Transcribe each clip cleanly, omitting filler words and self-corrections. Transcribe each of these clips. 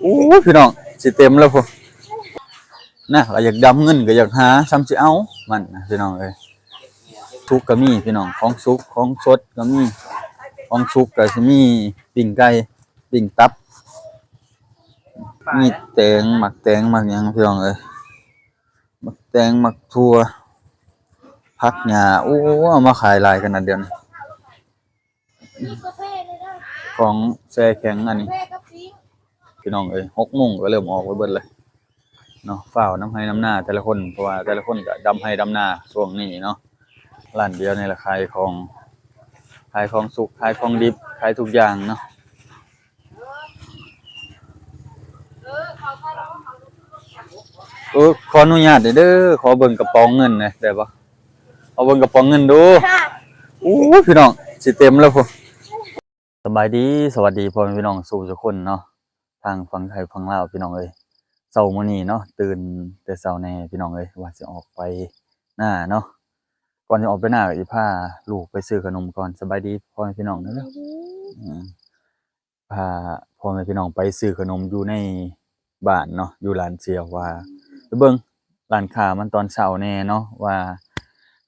อ้พี่น้องสิเต็มแล้วพุ่นนะก็อยากดำเงินก็อยากหาซ้ำสิเอามันนะพี่น้องเอ้ยทุกก็มีพี่น้องของสุกของสดก็มีของสุกก็สิมีปิ้งไก่ปิ้งตับมีแตงหมักแตงหมักหยังพี่น้องเอ้ยหมักแตงหมักทั่วผักหญ้าโอ้เอามาขายหลายขนาดเดียวนี้ของแช่แข็งอันนี้พี่น้องเอ้ย6 โมงก็เริ่มออกไปเบิดเลยเนาะฝ้าวน้ำให้น้ำหน้าแต่ละคนเพราะว่าแต่ละคนก็ดำให้ดำหน้าช่วงนี้เนาะร้านเดียวนี่แหละขายของสุกขายของดิบขายทุกอย่างเนาะขออนุญาตเด้อขอเบิ่งกระป๋องเงินหน่อยได้บ่เอาเบิ่งกระป๋องเงินดูอู้พี่น้องสิเต็มแล้วพุ่นสบายดีสวัสดีพ่อแม่พี่น้องสู่ทุกคนเนาะทางฝั่งไทยฝั่งลาวพี่น้องเอ้ยเช้ามื้อนี้เนาะตื่นแต่เช้าแน่พี่น้องเอ้ยว่าสิออกไปหน้าเนาะก่อนจะออกไปหน้าก็สิพาลูกไปซื้อขนมก่อนสบายดีพ่อแม่พี่น้องเด้อพาพ่อแม่พี่น้องไปซื้อขนมอยู่ในบ้านเนาะอยู่ร้านเสี่ยวว่าไปเบิ่งร้านค้ามันตอนเช้าแน่เนาะว่า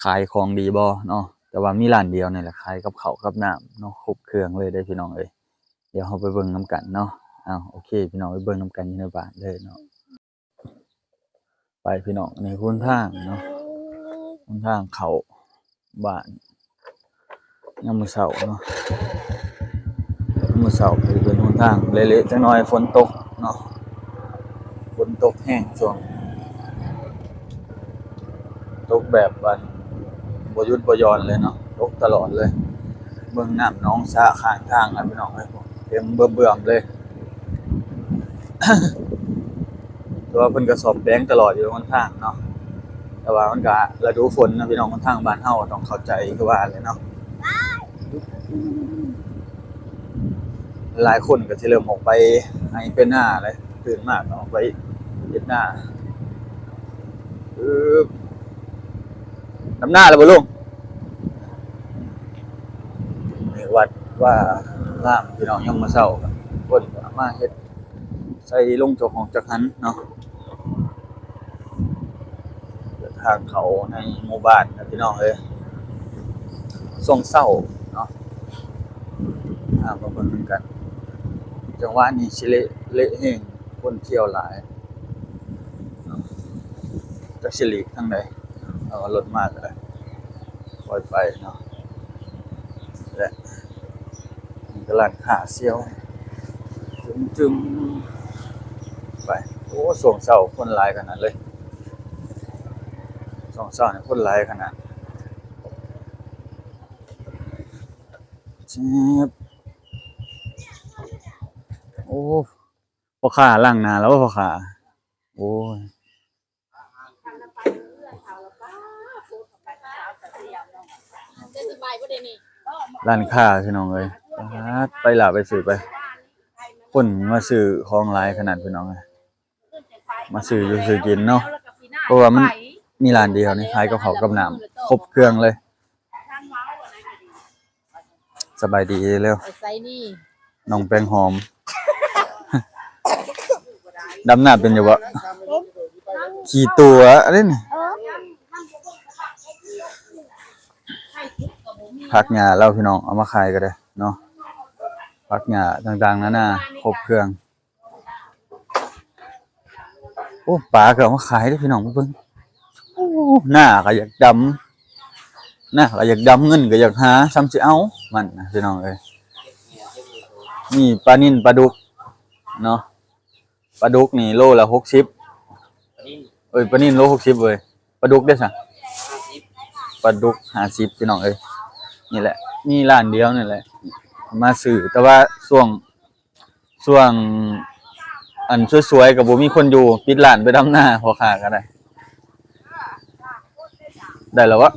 ขายของดีบ่เนาะแต่ว่ามีร้านเดียวนี่แหละขายกับข้าวกับน้ำเนาะครบเครื่องเลยเด้อพี่น้องเอ้ยเดี๋ยวเราไปเบิ่งนํกันเนาะโอเคพี่น้องไปเบิ่งนํกันอยู่ในบ้านเลยเนาะไปพี่น้องในหนทางเนาะหนทางเข้าบ้านยามมื้อเช้าเนาะมื้อเช้าก็เป็นหนทางเละๆจักหน่อยฝนตกเนาะฝนตกแห้งช่วงตกแบบวันบ่หยุดบ่หย่อนเลยเนาะตกตลอดเลยเบิ่งน้ำหนองสระข้างทางพี่น้องเอ้ยเต็มเบิ่มๆเลยแต่ว่าเพิ่นก็ซ่อมแปลงตลอดอยู่หนทางเนาะแต่ว่ามันก็ฤดูฝนนะพี่น้องหนทางบ้านเฮาต้องเข้าใจคือว่าแหละเนาะหลายคนก็สิเริ่มออกไปให้เป็นหน้าเลยตื่นมากออกไปเฮ็ดหน้าดำหน้าแล้วบ่ลุงนี่วัดว่าล่ามพี่น้องยังมาเช้ากันเพิ่นก็มาเฮ็ดใส่ลงเจ้าของจักหันเนาะทางเขาในหมู่บ้านนะพี่น้องเอ้ยช่วงเช้าเนาะมาเบิ่งกันจังหวะนี้สิเละแฮงคนเที่ยวหลายเนาะจักสิหลีกทางใดเอารถมาก็ได้ปล่อยไปเนาะและนี่ก็ร้านค้าเซี่ยวจึมๆไปโอ้ช่วงเช้าคนหลายขนาดเลยช่วงเช้านี่คนหลายขนาดโอ้พ่อค้าล้างหน้าแล้วพ่อค้าโอ้ยร้านค้าพี่น้องเอ้ยไปล่ะไปซื้อไปคนมาซื้อของหลายขนาดพี่น้องเอ้ยมาซื้ออยู่ซื้อกินเนาะเพราะว่ามันมีร้านเดียวนี่ขายกับข้าวกับน้ำครบเครื่องเลยสบายดีเร็วน้องแป้งหอมดำหน้าเป็นอยู่บ่ขี่ตัวอันนี้นี่ผักหญ้าเราพี่น้องเอามาขายก็ได้เนาะผักหญ้าต่างๆนานาครบเครื่องโอ้ปลาก็เอามาขายเด้อพี่น้องเพิ่นโอ้หน้าก็อยากดำหน้าก็อยากดำเงินก็อยากหาซ้ำสิเอามันนะพี่น้องเอ้ยนี่ปลานิ่นปลาดุกเนาะปลาดุกนี่โลละ60ปลานิ่นโล60เว้ยปลาดุกได้ซะปลาดุก50พี่น้องเอ้ยนี่แหละมีร้านเดียวนี่แหละมาซื้อแต่ว่าช่วงอันสวยๆก็บ่มีคนอยู่ปิดร้านไปดำหน้าพ่อค้าก็ได้แล้ววะ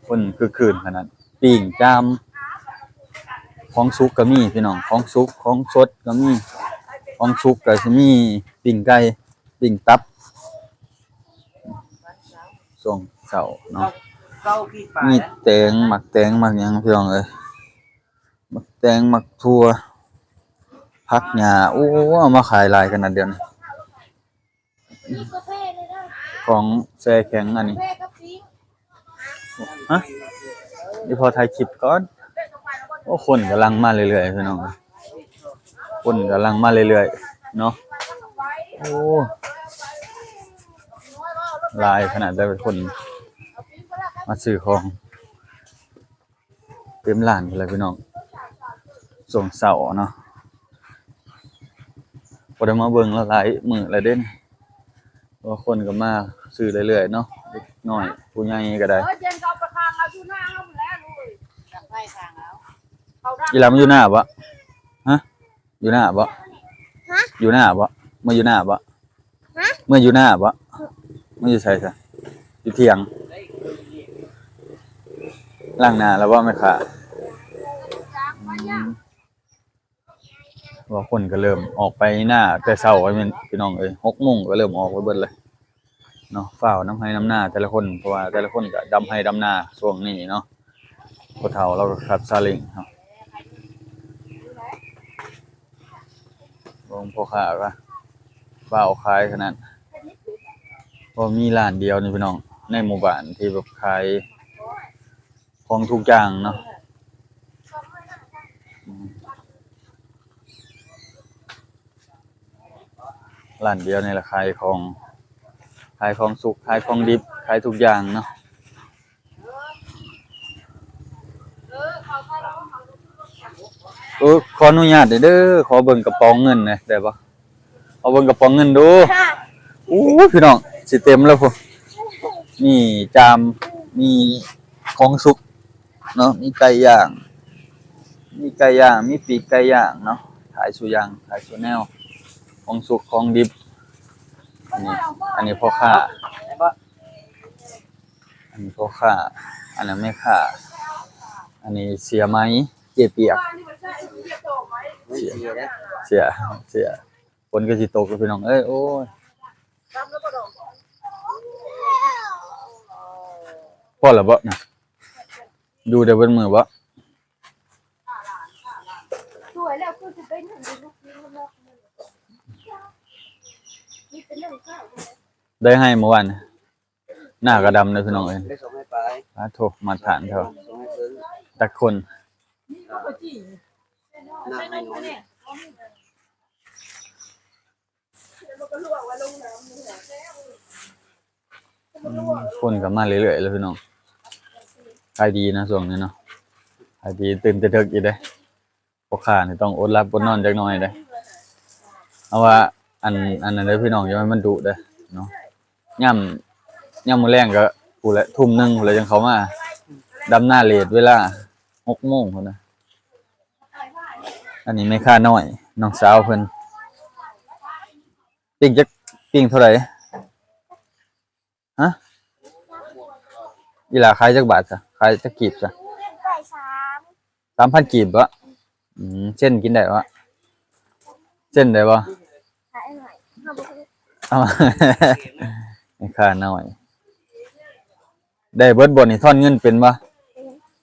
คนคือคืนขนาดปิ้งจามของสุกก็มีพี่น้องของสุกของสดก็มีของสุกก็สิมีปิ้งไก่ปิ้งตับช่วงเช้าเนาะมีแตงหมักแตงหมักหยังพี่น้องเอ้ยหมักแต แตงหมักทั่วผักหญ้าโอ้เอามาขายหลายขนาดเดียวนี้ของแช่แข็งอันนี้ฮะนี่พอถ่ายคลิปก่อนโอ้คนกำลังมาเรื่อยๆพี่น้องคนกำลังมาเรื่อยๆเนาะโอ้หลายขนาดได้เป็นคนมาซื้อของเต็มร้านเลยพี่น้องส่งเสาร์เนาะบ่ได้มาเบิ่งแล้วหลายมื้อแล้วเด้นว่าคนก็มาซื้อเรื่อยๆเนาะเด็กน้อยผู้ใหญ่ก็ได้อีหลามันอยู่หน้าบ่ฮะอยู่หน้าบ่อยู่หน้าบ่มาอยู่หน้าบ่เมื่ออยู่หน้าบ่มาอยู่ไสซะอยู่เถียงล้างหน้าแล้วบ่แม่ค้าว่าคนก็เริ่มออกไปหน้าแต่เช้าไอ้พี่น้องเอ้ย 6:00 นก็เริ่มออกไปเบิดเลยเนาะฟ้าวน้ำให้น้ำหน้าแต่ละคนเพราะว่าแต่ละคนก็ดำให้ดำนาช่วงนี้เนาะพ่อเฒ่าเราก็ขับซาเล้งเนาะวงพ่อค้าก็ฟ้าวขายขนาดบ่มีร้านเดียวนี่พี่น้องในหมู่บ้านที่แบบขายของทุกอย่างเนาะร้านเดียวนี่แหละขายของสุกขายของดิบขายทุกอย่างเนาะขออนุญาตเด้อขอเบิ่งกระป๋องเงินหน่อยได้บ่เอาเบิ่งกระป๋องเงินดูโอ้ยพี่น้องสิเต็มแล้วพุ่นนี่จามมีของสุกเนาะมีไก่ย่างมีปีกไก่ย่างเนาะขายสุอย่างขายสุแนวของสุกของดิบอันนี้พ่อค้าอันนี้พ่อค้าอันนั้นแม่ค้าอันนี้เสียไหมเจ๊เปียกเสียคนก็สิตกพี่น้องเอ้ยโอ้ยพอแล้วบ่นะดูได้เบิดมื้อบ่สวยแล้วคือสิไปนั่งดูลูกนี่มันล็อกนี่เป็นเรื่องข้าวได้ให้เมื่อวานหน้าก็ดำเลยพี่น้องเอ้ยได้ส่งให้ไปโทรมาฐานเถอะตักคนคนก็มาเรื่อยๆแล้วพี่น้องขายดีนะช่วงนี้เนาะขายดีตื่นแต่ดึกอีกเด้พ่อค้านี่ต้องอดหลับอดนอนจักหน่อยเด้เอาว่าอันนั้นเด้อพี่น้องอย่าให้มันดุเด้อเนาะย่ำมื้อแลงก็พู้นแหละ 1:00 นพู้นแหละจังเข้ามาดำหน้าเลทเวลา 6:00 นพุ่นน่ะอันนี้แม่ค้าน้อยน้องสาวเพิ่นปิ้งเท่าไหร่ฮะอีหล่าขายจักบาทซะขายจักกีบซะ3,000 กีบบ่เส้นกินได้บ่เส้นได้บ่เอาแม่ค้าน้อยได้เบิดบ่นี่ทอนเงินเป็นบ่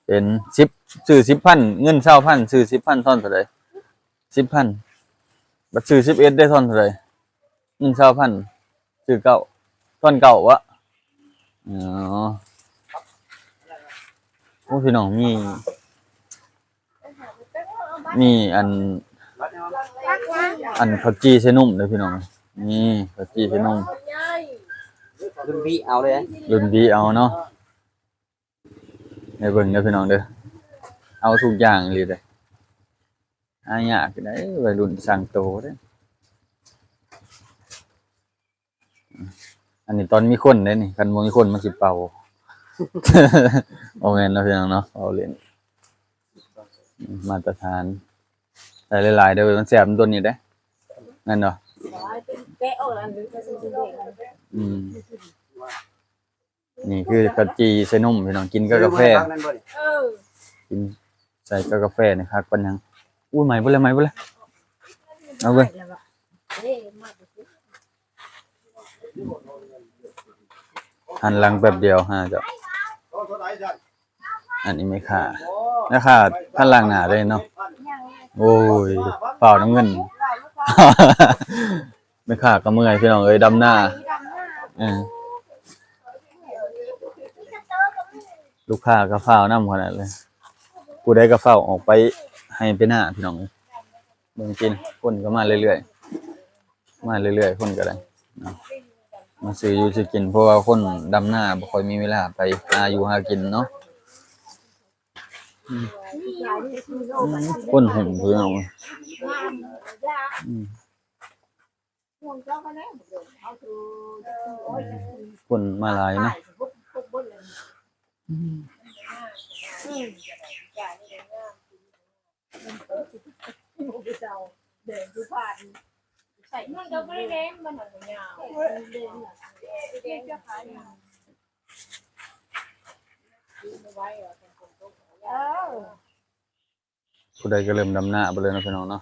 เป็น10ซื้อ 10,000 เงิน 20,000 ซื้อ 10,000 ทอนเท่าใด 10,000 บัดซื้อ11ได้ทอนเท่าใดเงิน 20,000 ซื้อ9ทอน9วะอ๋อโอ้พี่น้องมีอันข้าวจี่ใส่นุ่มเด้อพี่น้องนี่ข้าวจี่ใส่นุ่มรุ่นพี่เอาเลยรุ่นพี่เอาเนาะให้เบิ่งเด้อพี่น้องเด้อเอาทุกอย่างเลยเด้อหายากได้วัยรุ่นสร้างโตเด้ออันนี้ตอนมีคนเด้นี่คันบ่มีคนมันสิเป่าโอแม่นเนาะพี่น้องเนาะเอาเล่นมาตรฐานใส่หลายๆเด้อมันแซ่บมันตัวนี้เด้นั่นเนาะนี่คือข้าวจี่ใส่นมพี่น้องกินกับกาแฟกินใส่กับกาแฟนี่คักปานหยังอุ้ยใหม่บ่เลยเอาเว้ยหันหลังแป๊บเดียวจ้ะอันนี้ไม่ค่าราคาท่านล้างหน้าได้เนาะ โอ้ยเปล่าน้ำเงิน ไม่ขาดก็เมื่อยพี่น้องเอ้ยดำหน้าเออลูกค้าก็เฝ้าน้ำขนาดเลยผู้ใดก็เฝ้าออกไปให้ไปหน้าพี่น้องเอ้ยเบิ่งกินคนก็มาเรื่อยๆมาเรื่อยๆคนก็ได้เนาะมาซื้ออยู่ซื้อกินเพราะว่าคนดำหน้าบ่ค่อยมีเวลาไปหาอยู่หากินเนาะคนหุ่มพี่น้องอืมคนมาหลายเนาะผู้ใดก็เริ่มดำหน้าไปเลยเนาะพี่น้องเนาะ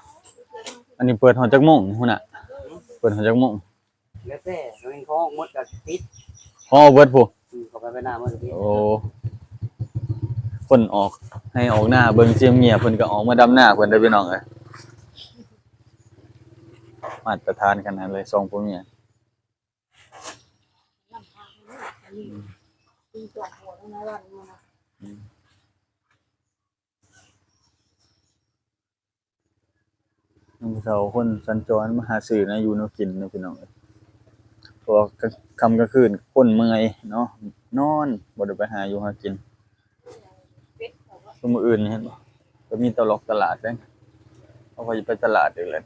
อันนี้เปิดฮอดจักโมงพุ่นน่ะเปิดฮอดจักโมง แล้วแต่เราเองเขาหมดกับปิด ฮอเบิดผู้ เขาไปหน้าหมดกับปิด โอ้คนออกให้ออกหน้าเบิ่งเสียงเงียบเพิ่นก็ออกมาดำหน้าเพิ่นได้อพี่น้องเอ้ยมาตรฐานขนาดเลย2ผู้เมียน้องเฒ่าคนสัญจรมาหาซื้อนะอยู่แนวกินนะพี่น้องเอ้ยเพราะว่าค่ำกลางคืนคนเมื่อยเนาะนอนบ่ได้ไปหาอยู่หากินซุมื้ออื่นนี่เห็นบ่ก็มีตลาดเด้เอาไปไปตลาดอีกแล้ว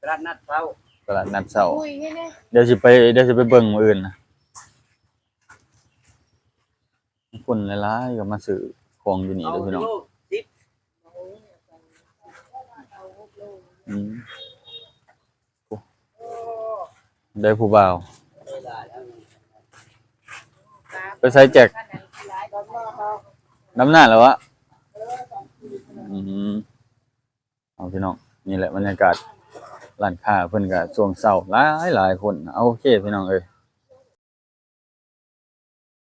ตลาดนัดเช้า ตลาดนัดเช้าเดี๋ยวสิไปเบิ่งมื้ออื่นนะคนหลายๆก็มาซื้อของอยู่นี่ เอา เด้อพี่น้อง โล10 อืมโอ้ได้ผู้บ่าวไปใส่แจกน้ำหน้าแล้ววะอืมเอาพี่น้องนี่แหละบรรยากาศร้านค้าเพิ่นก็ช่วงเช้าหลายคนเอาโอเคพี่น้องเอ้ย